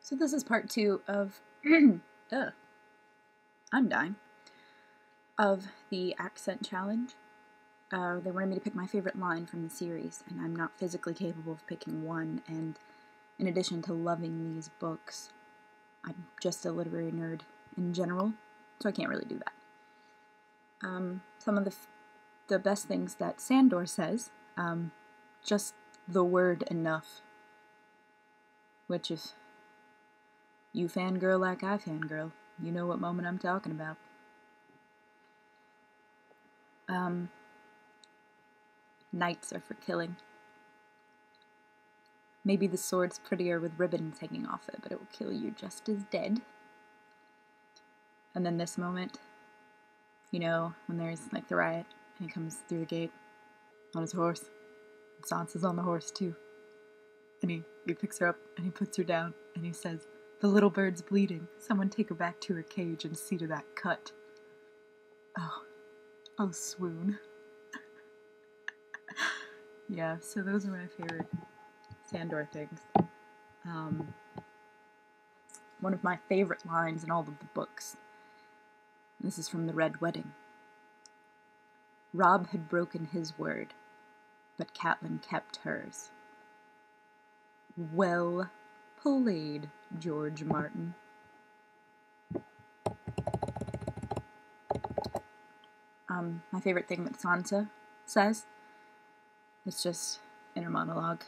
So this is part 2 of, I'm dying, of the accent challenge. They wanted me to pick my favorite line from the series, and I'm not physically capable of picking one, and in addition to loving these books, I'm just a literary nerd in general, so I can't really do that. Some of the best things that Sandor says, just the word enough, which if you fangirl like I fangirl, you know what moment I'm talking about. Knights are for killing. Maybe the sword's prettier with ribbons hanging off it, but it will kill you just as dead. And then this moment, you know, when there's like the riot, and he comes through the gate on his horse. And Sansa's on the horse too. And he picks her up and he puts her down and he says, "The little bird's bleeding. Someone take her back to her cage and see to that cut." Oh, swoon. Yeah, so those are my favorite Sandor things. One of my favorite lines in all of the books. This is from The Red Wedding. Robb had broken his word, but Catelyn kept hers. Well played, George Martin. My favorite thing that Sansa says, it's just inner monologue.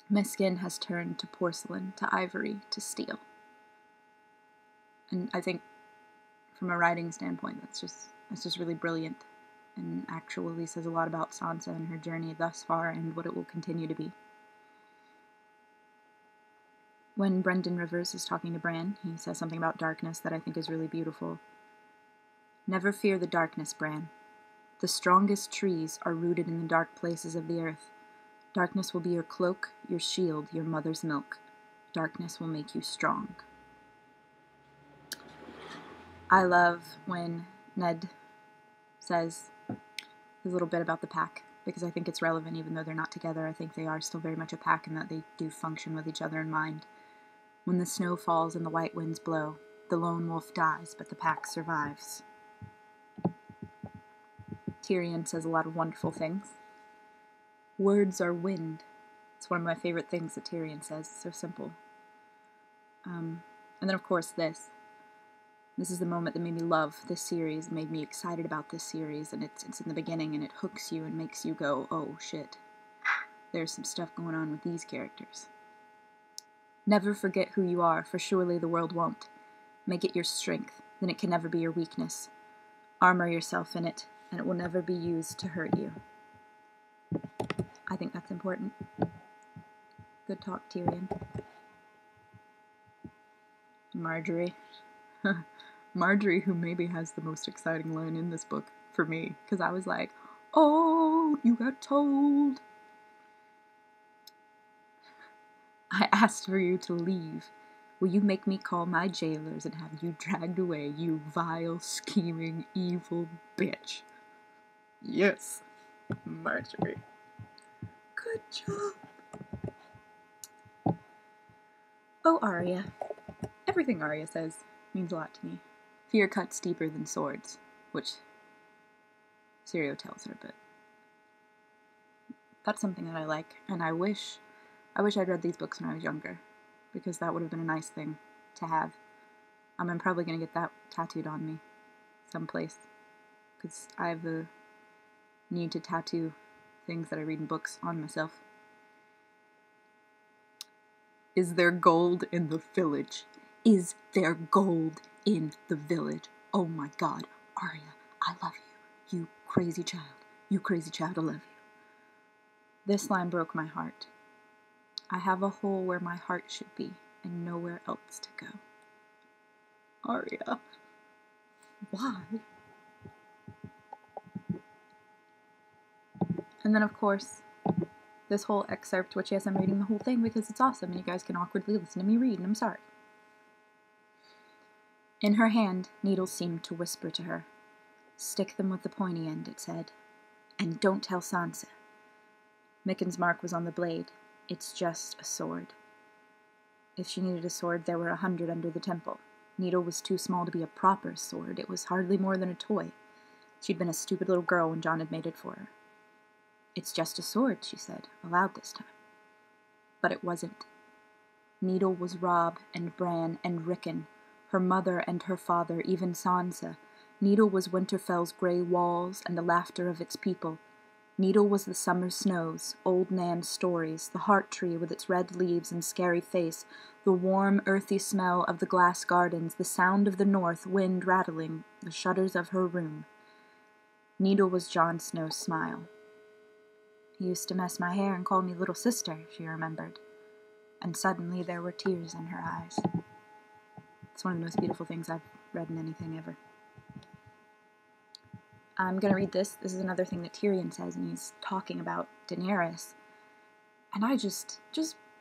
My skin has turned to porcelain, to ivory, to steel. And I think from a writing standpoint, that's just really brilliant, and actually says a lot about Sansa and her journey thus far and what it will continue to be. When Brendan Rivers is talking to Bran, he says something about darkness that I think is really beautiful. Never fear the darkness, Bran. The strongest trees are rooted in the dark places of the earth. Darkness will be your cloak, your shield, your mother's milk. Darkness will make you strong. I love when Ned says his little bit about the pack, because I think it's relevant even though they're not together. I think they are still very much a pack and that they do function with each other in mind. When the snow falls and the white winds blow, the lone wolf dies, but the pack survives. Tyrion says a lot of wonderful things. Words are wind. It's one of my favorite things that Tyrion says. It's so simple. And then, of course, this. This is the moment that made me love this series, made me excited about this series, and it's in the beginning, and it hooks you and makes you go, oh, shit. There's some stuff going on with these characters. Never forget who you are, for surely the world won't. Make it your strength, then it can never be your weakness. Armor yourself in it, and it will never be used to hurt you. I think that's important. Good talk, Tyrion. Marjorie. Marjorie, who maybe has the most exciting line in this book, for me, because I was like, oh, you got told. I asked for you to leave. Will you make me call my jailers and have you dragged away, you vile, scheming, evil bitch? Yes, Marjorie. Good job. Oh, Arya. Everything Arya says means a lot to me. Fear cuts deeper than swords, which Syrio tells her, but that's something that I like, and I wish I'd read these books when I was younger, because that would have been a nice thing to have. I'm probably going to get that tattooed on me someplace, because I have the need to tattoo things that I read in books on myself. Is there gold in the village? Is there gold in the village? Oh my god, Arya, I love you. You crazy child. You crazy child, I love you. This line broke my heart. I have a hole where my heart should be, and nowhere else to go. Arya, why? And then, of course, this whole excerpt, which, yes, I'm reading the whole thing because it's awesome, and you guys can awkwardly listen to me read, and I'm sorry. In her hand, needles seemed to whisper to her. Stick them with the pointy end, it said. And don't tell Sansa. Micken's mark was on the blade. It's just a sword. If she needed a sword, there were 100 under the temple. Needle was too small to be a proper sword. It was hardly more than a toy. She'd been a stupid little girl when John had made it for her. "It's just a sword," she said, aloud this time. But it wasn't. Needle was Rob and Bran and Rickon, her mother and her father, even Sansa. Needle was Winterfell's grey walls and the laughter of its people. Needle was the summer snows, old Nan's stories, the heart tree with its red leaves and scary face, the warm, earthy smell of the glass gardens, the sound of the north wind rattling the shutters of her room. Needle was Jon Snow's smile. "He used to mess my hair and call me little sister," she remembered. And suddenly there were tears in her eyes. It's one of the most beautiful things I've read in anything ever. I'm going to read this. This is another thing that Tyrion says, and he's talking about Daenerys. And I just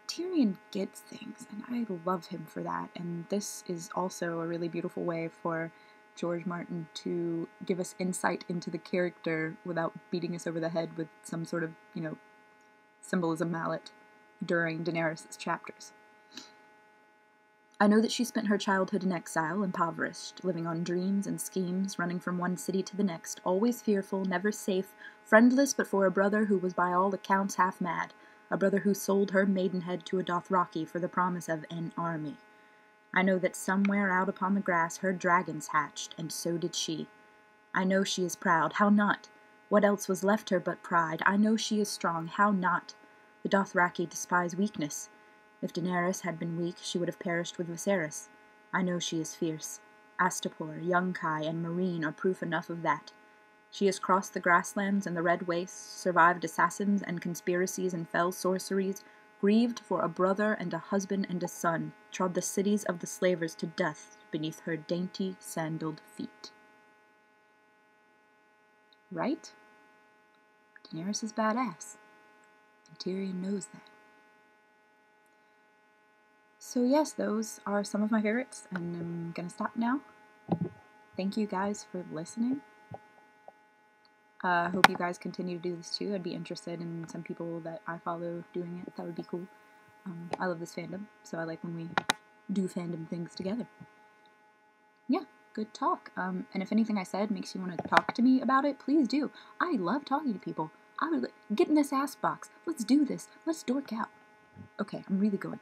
Tyrion gets things, and I love him for that. And this is also a really beautiful way for George Martin to give us insight into the character without beating us over the head with some sort of, symbolism mallet during Daenerys' chapters. "I know that she spent her childhood in exile, impoverished, living on dreams and schemes, running from one city to the next, always fearful, never safe, friendless but for a brother who was by all accounts half mad, a brother who sold her maidenhead to a Dothraki for the promise of an army. I know that somewhere out upon the grass her dragons hatched, and so did she. I know she is proud, how not? What else was left her but pride? I know she is strong, how not? The Dothraki despise weakness. If Daenerys had been weak, she would have perished with Viserys. I know she is fierce. Astapor, Yunkai, and Meereen are proof enough of that. She has crossed the grasslands and the red wastes, survived assassins and conspiracies and fell sorceries, grieved for a brother and a husband and a son, trod the cities of the slavers to death beneath her dainty, sandaled feet." Right? Daenerys is badass. And Tyrion knows that. So yes, those are some of my favorites, and I'm gonna stop now. Thank you guys for listening. I hope you guys continue to do this too. I'd be interested in some people that I follow doing it. That would be cool. I love this fandom, so I like when we do fandom things together. Yeah, good talk. And if anything I said makes you want to talk to me about it, please do. I love talking to people. I would get in this ass box. Let's do this. Let's dork out. Okay, I'm really going.